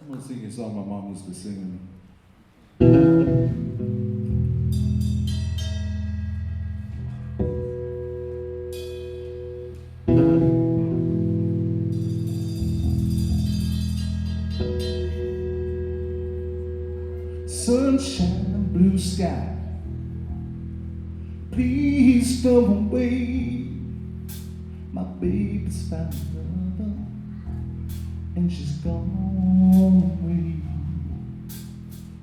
I'm gonna sing you a song my mom used to sing to me. Sunshine and blue sky, please don't away. My baby's found another, and she's gone away.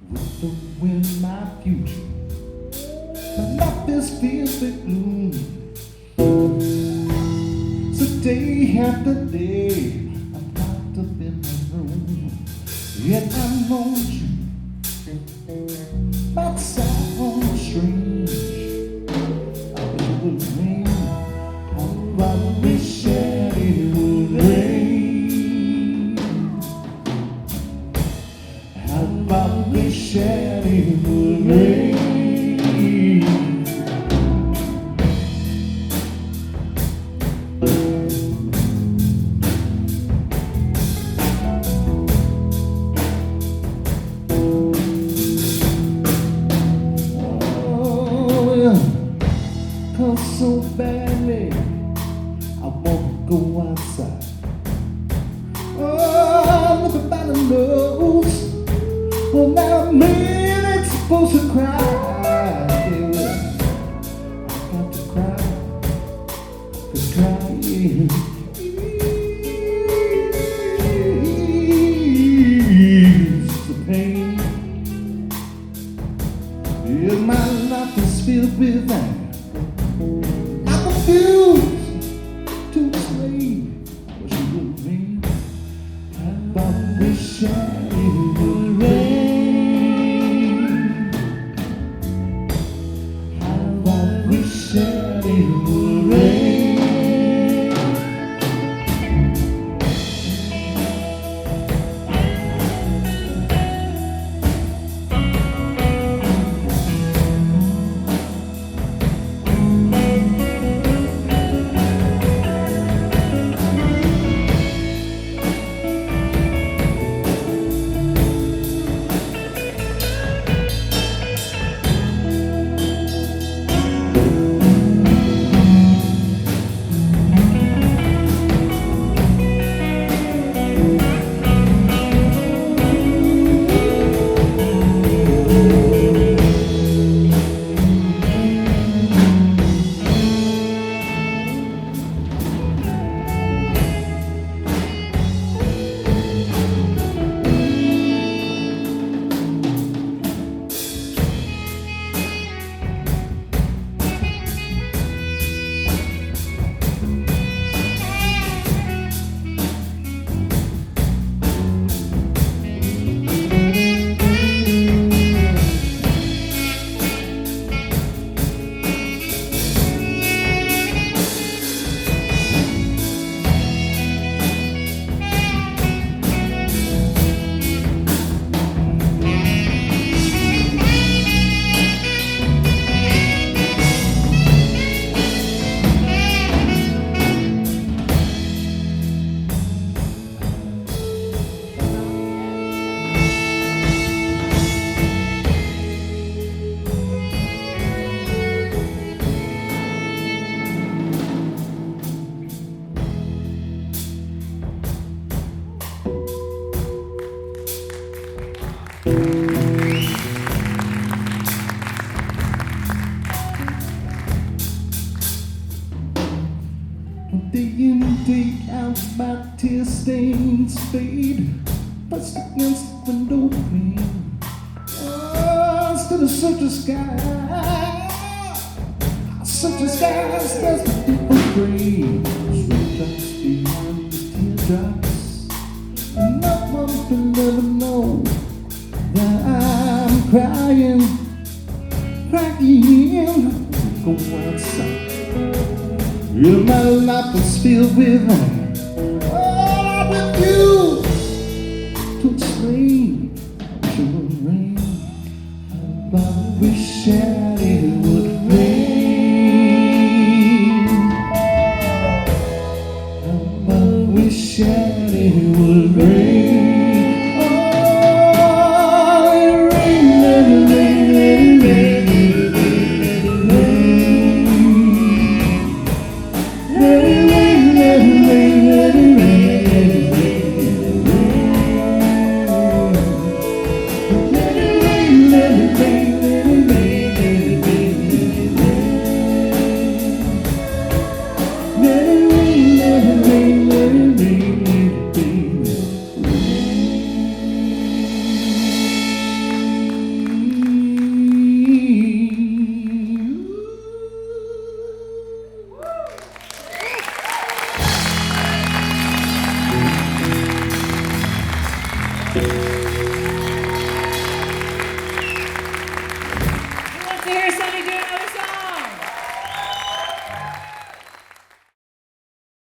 With the wind, my future, my life is filled with gloom. So day after day, I'm locked up in my room, yet I want you. Might sound strange, I wish it would rain. Oh, I wish that it would rain. I wish that it would rain. Cause so badly I wanna go outside. Oh, everybody knows. Well, now I'm really supposed to cry. Yeah, well, I got to cry, 'cause crying ease the pain. Yeah, my life is filled with anger. I refuse to explain. I wish it would rain. I wish that it would rain. I wish that it would rain. Day in, day out, my tear-stained spade pressed against the window pane. Oh, instead of such a sky, there's the people gray. Raindrops behind the teardrops, and no one will ever know that I'm crying. Go outside. Yeah, my life is filled with rain.